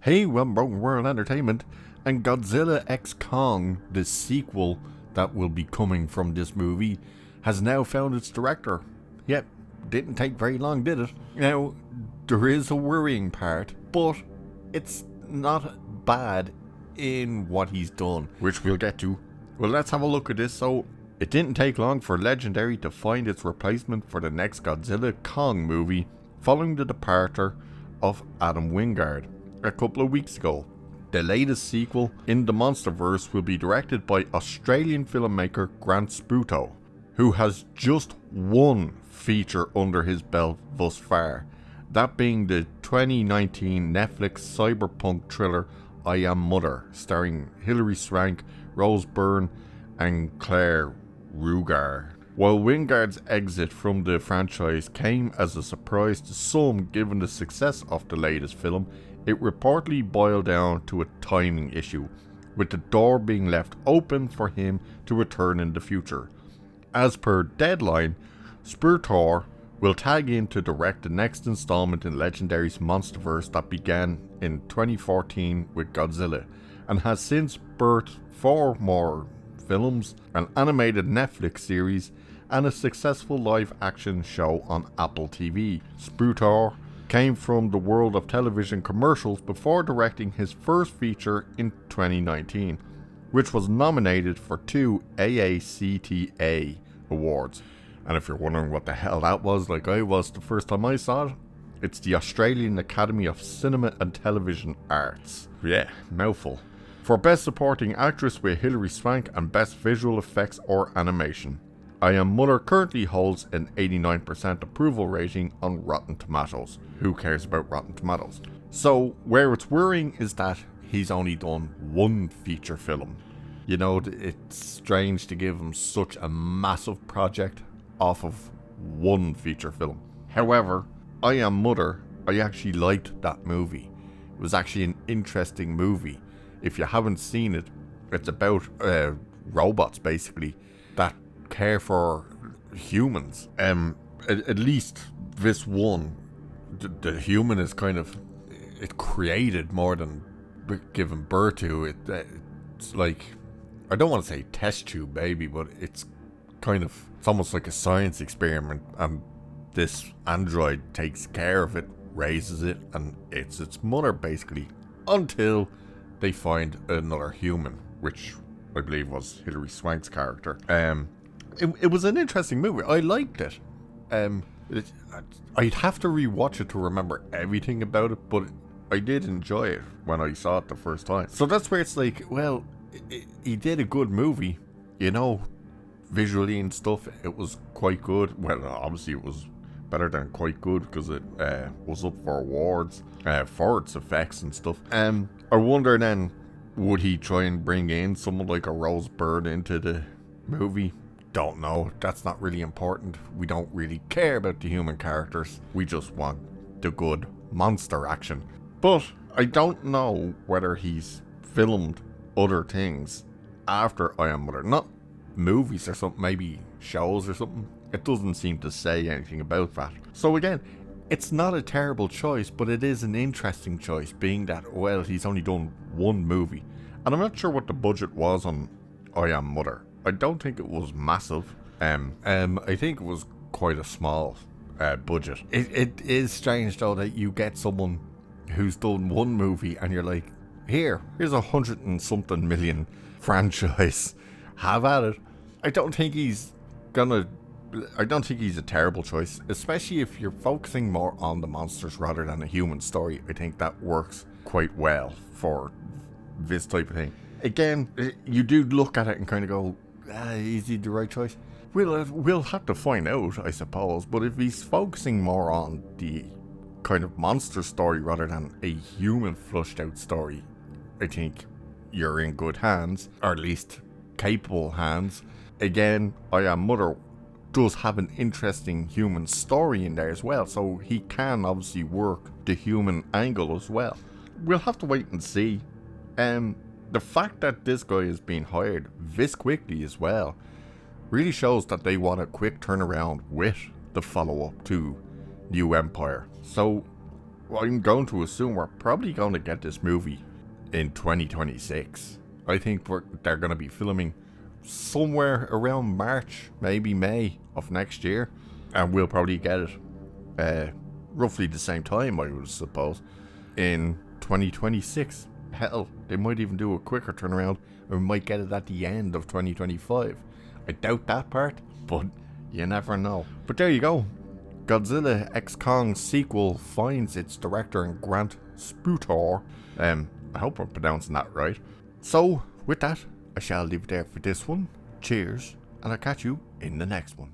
Hey, well, Broken World Entertainment, and Godzilla X Kong, the sequel that will be coming from this movie, has now found its director. Yep, didn't take very long, did it? Now, there is a worrying part, but it's not bad in what he's done, which we'll get to. Well, let's have a look at this. So, it didn't take long for Legendary to find its replacement for the next Godzilla Kong movie, following the departure of Adam Wingard a couple of weeks ago. The latest sequel in the MonsterVerse will be directed by Australian filmmaker Grant Sputore, who has just one feature under his belt thus far, that being the 2019 Netflix cyberpunk thriller I Am Mother, starring Hilary Swank, Rose Byrne and Claire Rugar. While Wingard's exit from the franchise came as a surprise to some given the success of the latest film, it reportedly boiled down to a timing issue, with the door being left open for him to return in the future. As per Deadline, Sputore will tag in to direct the next installment in Legendary's MonsterVerse that began in 2014 with Godzilla, and has since birthed 4 more films, an animated Netflix series, and a successful live-action show on Apple TV. Sputore came from the world of television commercials before directing his first feature in 2019, which was nominated for 2 AACTA awards. And if you're wondering what the hell that was, like I was the first time I saw it, it's the Australian Academy of Cinema and Television Arts. Yeah, mouthful. For Best Supporting Actress with Hilary Swank and Best Visual Effects or Animation. I Am Mother currently holds an 89% approval rating on Rotten Tomatoes. Who cares about Rotten Tomatoes? So, where it's worrying is that he's only done one feature film. You know, it's strange to give him such a massive project off of one feature film. However, I Am Mother, I actually liked that movie. It was actually an interesting movie. If you haven't seen it, it's about robots basically that care for humans. At least this one, the human is kind of, it created more than given birth to. It's like, I don't want to say test tube baby, but it's almost like a science experiment, and this android takes care of it, raises it, and it's its mother basically, until they find another human, which I believe was Hilary Swank's character. It was an interesting movie. I liked it. I'd have to rewatch it to remember everything about it, but I did enjoy it when I saw it the first time. So that's where it's like, well, he did a good movie, you know, visually and stuff. It was quite good. Well, obviously it was better than quite good because it was up for awards for its effects and stuff. I wonder then, would he try and bring in someone like a Rose Byrne into the movie? Don't know. That's not really important. We don't really care about the human characters. We just want the good monster action. But I don't know whether he's filmed other things after I Am Mother. Not movies or something, maybe shows or something. It doesn't seem to say anything about that. So again, it's not a terrible choice, but it is an interesting choice, being that, well, he's only done one movie. And I'm not sure what the budget was on I Am Mother. I don't think it was massive. I think it was quite a small budget. It is strange though that you get someone who's done one movie and you're like, here's 100 and something million franchise. Have at it. I don't think he's a terrible choice, especially if you're focusing more on the monsters rather than a human story. I think that works quite well for this type of thing. Again, you do look at it and kind of go, is he the right choice? We'll have to find out, I suppose. But if he's focusing more on the kind of monster story rather than a human flushed out story, I think you're in good hands, or at least capable hands. Again, I Am Mother does have an interesting human story in there as well, so he can obviously work the human angle as well. We'll have to wait and see. The fact that this guy is being hired this quickly as well really shows that they want a quick turnaround with the follow-up to New Empire. So Well, I'm going to assume we're probably going to get this movie in 2026. I think they're going to be filming somewhere around March, maybe May of next year. And we'll probably get it roughly the same time, I would suppose, in 2026. Hell, they might even do a quicker turnaround, and we might get it at the end of 2025. I doubt that part, but you never know. But there you go. Godzilla X Kong sequel finds its director in Grant Sputore. I hope I'm pronouncing that right. So, with that, I shall leave it there for this one. Cheers, and I'll catch you in the next one.